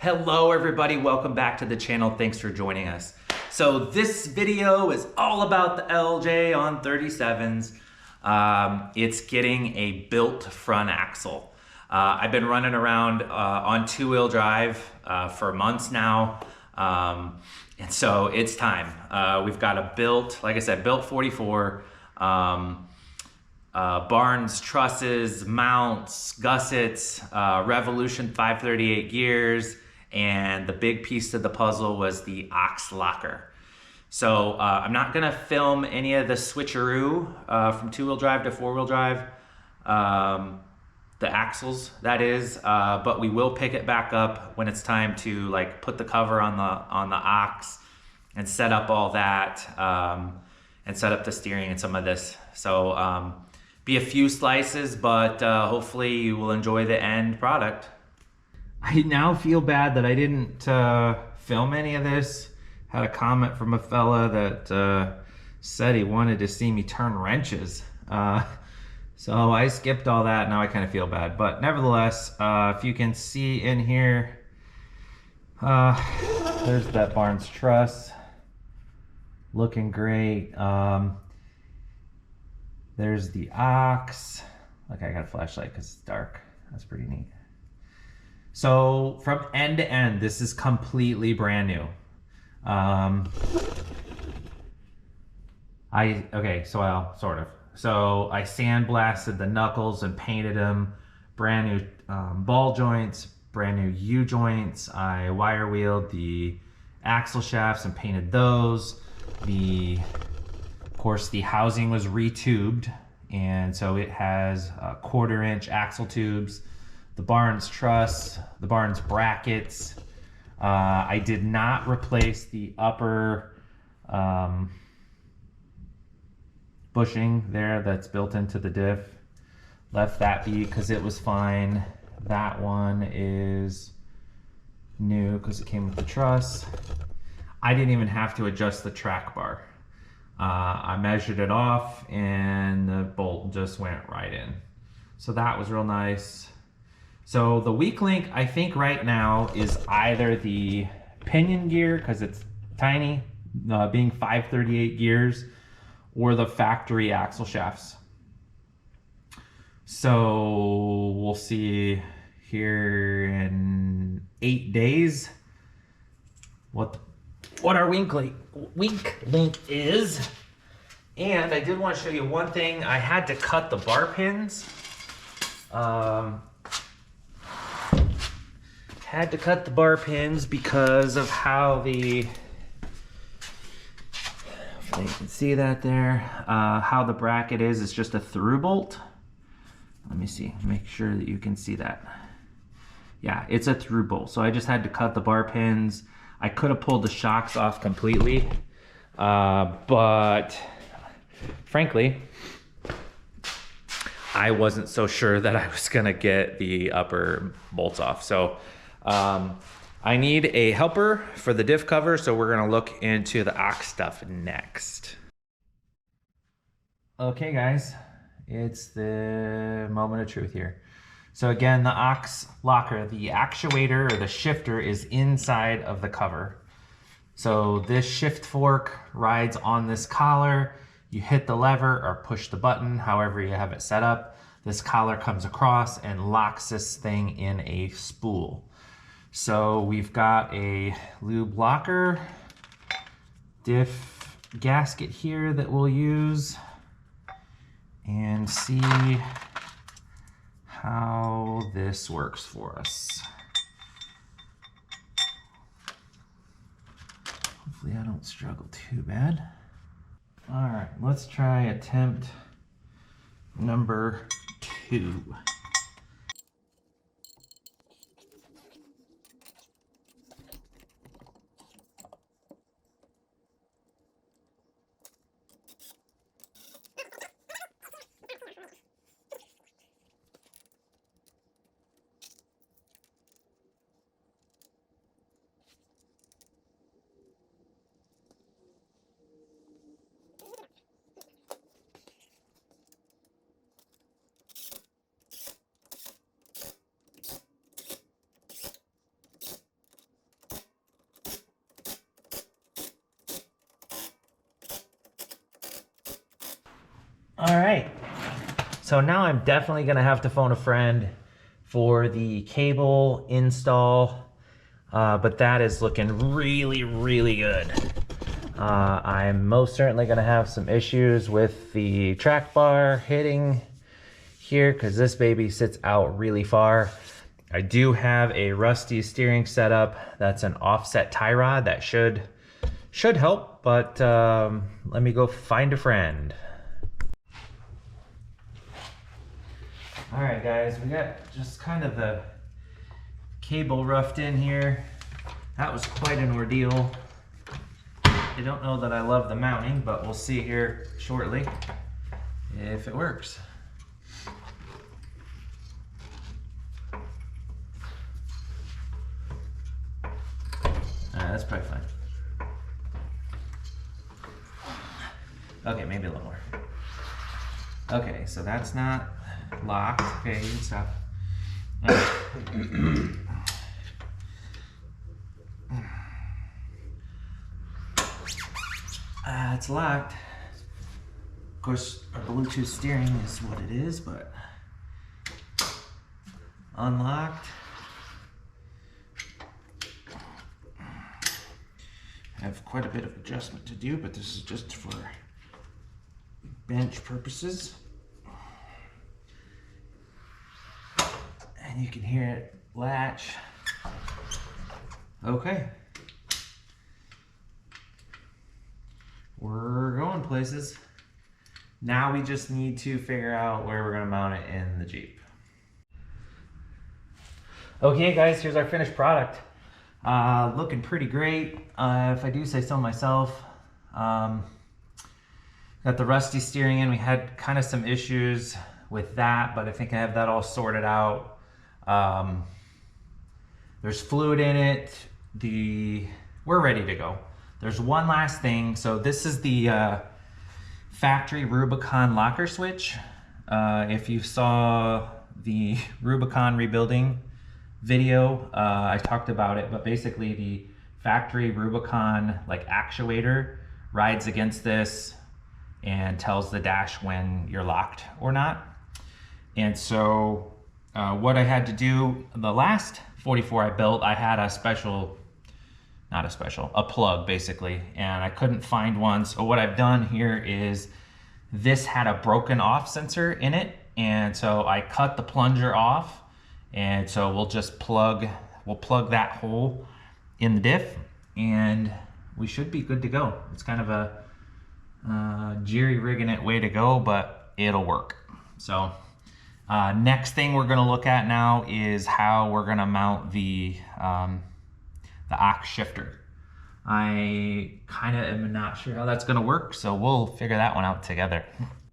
Hello everybody, welcome back to the channel. Thanks for joining us. So this video is all about the LJ on 37's. It's getting a built front axle. I've been running around on two-wheel drive for months now. And so it's time. We've got a built, like I said, built 44. Barnes trusses, mounts, gussets, Revolution 5.38 gears, and the big piece of the puzzle was the aux locker. So I'm not gonna film any of the switcheroo from two-wheel drive to four-wheel drive, the axles that is, but we will pick it back up when it's time to like put the cover on the aux and set up all that, and set up the steering and some of this. So be a few slices, but hopefully you will enjoy the end product. I now feel bad that I didn't film any of this. Had a comment from a fella that said he wanted to see me turn wrenches. So I skipped all that. Now I kind of feel bad, but nevertheless, if you can see in here, there's that Barnes truss, looking great. There's the aux. Okay, I got a flashlight because it's dark. That's pretty neat. So from end to end, this is completely brand new. Sort of. So I sandblasted the knuckles and painted them. Brand new ball joints, brand new U-joints. I wire wheeled the axle shafts and painted those. Of course, the housing was retubed, and so it has 1/4-inch axle tubes, the Barnes truss, the Barnes brackets. I did not replace the upper bushing there that's built into the diff. Left that be because it was fine. That one is new because it came with the truss. I didn't even have to adjust the track bar. I measured it off and the bolt just went right in. So that was real nice. So the weak link, I think right now, is either the pinion gear, because it's tiny, being 5.38 gears, or the factory axle shafts. So we'll see here in 8 days what our weak link is. And I did want to show you one thing. I had to cut the bar pins. Had to cut the bar pins because of how you can see that there, how the bracket is. It's just a through bolt. Let me see, make sure that you can see that. Yeah, it's a through bolt. So I just had to cut the bar pins. I could have pulled the shocks off completely, but frankly, I wasn't so sure that I was gonna get the upper bolts off. So I need a helper for the diff cover, so we're gonna look into the aux stuff next. Okay guys, it's the moment of truth here. So again, the aux locker, the actuator or the shifter is inside of the cover. So this shift fork rides on this collar. You hit the lever or push the button, however you have it set up. This collar comes across and locks this thing in a spool. So we've got a lube locker, diff gasket here that we'll use and see how this works for us. Hopefully I don't struggle too bad. All right, let's try attempt number 2. All right, so now I'm definitely gonna have to phone a friend for the cable install, but that is looking really, really good. I'm most certainly gonna have some issues with the track bar hitting here because this baby sits out really far. I do have a rusty steering setup that's an offset tie rod that should help, but let me go find a friend. All right, guys, we got just kind of the cable roughed in here. That was quite an ordeal. I don't know that I love the mounting, but we'll see here shortly if it works. That's probably fine. Okay, maybe a little more. Okay, so that's not locked. Okay, you can stop. It's locked. Of course, our Bluetooth steering is what it is, but unlocked. I have quite a bit of adjustment to do, but this is just for bench purposes. And you can hear it latch. Okay. We're going places. Now we just need to figure out where we're gonna mount it in the Jeep. Okay guys, here's our finished product. Looking pretty great, if I do say so myself. Got the rusty steering in. We had kind of some issues with that, but I think I have that all sorted out. There's fluid in it. We're ready to go. There's one last thing. So this is the factory Rubicon locker switch. If you saw the Rubicon rebuilding video, I talked about it, but basically the factory Rubicon like actuator rides against this and tells the dash when you're locked or not. And so what I had to do, the last 44 I built, I had a plug basically, and I couldn't find one. So what I've done here is this had a broken off sensor in it, and so I cut the plunger off. And so we'll plug that hole in the diff and we should be good to go. It's kind of a jerry-rigging it way to go, but it'll work. So next thing we're gonna look at now is how we're gonna mount the aux shifter. I kind of am not sure how that's gonna work, so we'll figure that one out together.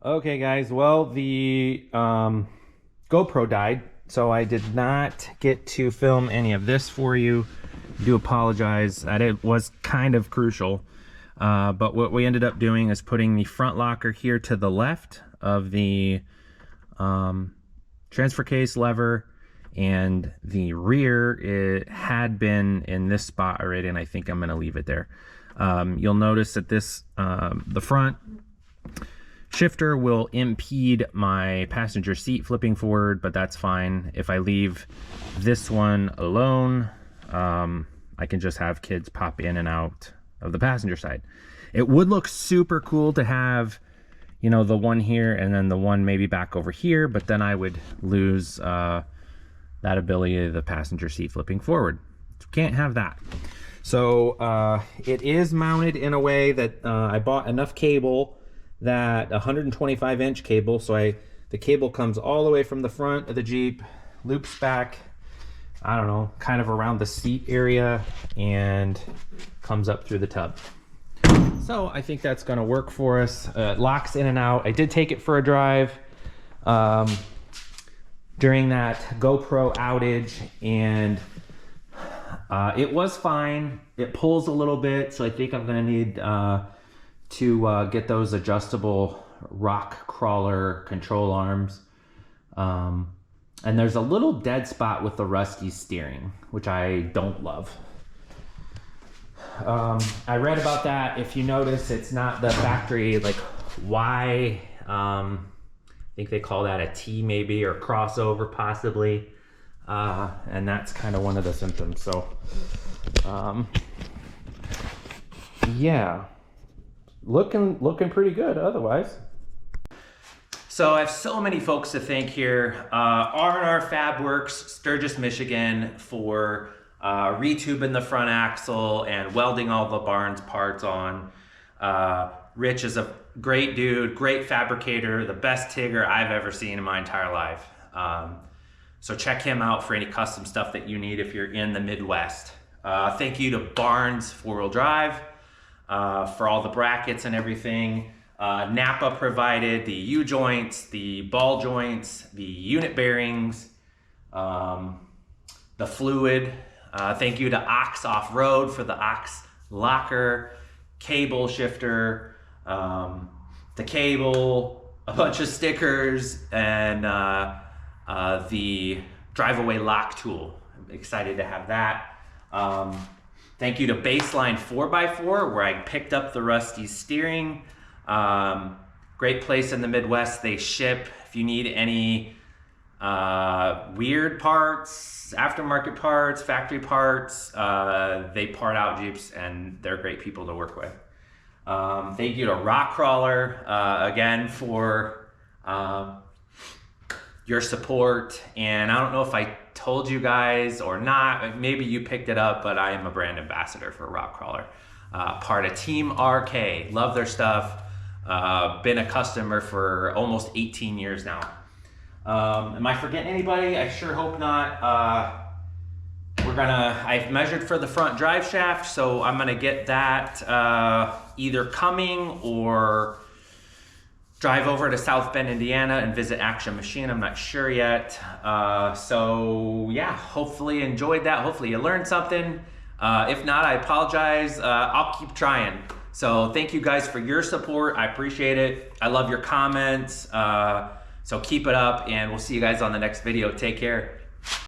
Okay guys, well the GoPro died. So I did not get to film any of this for you. I do apologize that it was kind of crucial. But what we ended up doing is putting the front locker here to the left of the transfer case lever, and the rear, it had been in this spot already, and I think I'm gonna leave it there. You'll notice that this, the front shifter will impede my passenger seat flipping forward, but that's fine. If I leave this one alone, I can just have kids pop in and out of the passenger side. It would look super cool to have, you know, the one here and then the one maybe back over here, but then I would lose that ability of the passenger seat flipping forward. Can't have that. So it is mounted in a way that I bought enough cable, that 125-inch cable, so the cable comes all the way from the front of the Jeep, loops back, I don't know, kind of around the seat area, and comes up through the tub. So I think that's gonna work for us. It locks in and out. I did take it for a drive during that GoPro outage, and it was fine. It pulls a little bit, so I think I'm gonna need to get those adjustable rock crawler control arms. And there's a little dead spot with the rusty steering, which I don't love. I read about that. If you notice, it's not the factory like Y think they call that a T maybe, or crossover possibly. And that's kind of one of the symptoms. So, yeah, looking pretty good otherwise. So I have so many folks to thank here. R&R Fab Works, Sturgis, Michigan, for retubing the front axle and welding all the barn's parts on. Rich is a great dude, great fabricator, the best Tigger I've ever seen in my entire life. So check him out for any custom stuff that you need if you're in the Midwest. Thank you to Barnes 4-wheel drive for all the brackets and everything. Napa provided the U-joints, the ball joints, the unit bearings, the fluid. Thank you to Ox Off-Road for the Ox locker, cable shifter, the cable, a bunch of stickers, and the drive-away lock tool. I'm excited to have that. Thank you to Baseline 4x4, where I picked up the rusty steering. Great place in the Midwest. They ship. If you need any weird parts, aftermarket parts, factory parts, they part out Jeeps, and they're great people to work with. Thank you to Rock Crawler again for your support. And I don't know if I told you guys or not, maybe you picked it up, but I am a brand ambassador for Rock Crawler. Part of Team RK, love their stuff. Been a customer for almost 18 years now. Am I forgetting anybody? I sure hope not. I've measured for the front drive shaft, so I'm gonna get that either coming or drive over to South Bend, Indiana and visit Action Machine. I'm not sure yet. So yeah, hopefully enjoyed that. Hopefully you learned something. If not, I apologize. I'll keep trying. So thank you guys for your support. I appreciate it. I love your comments. So keep it up, and we'll see you guys on the next video. Take care.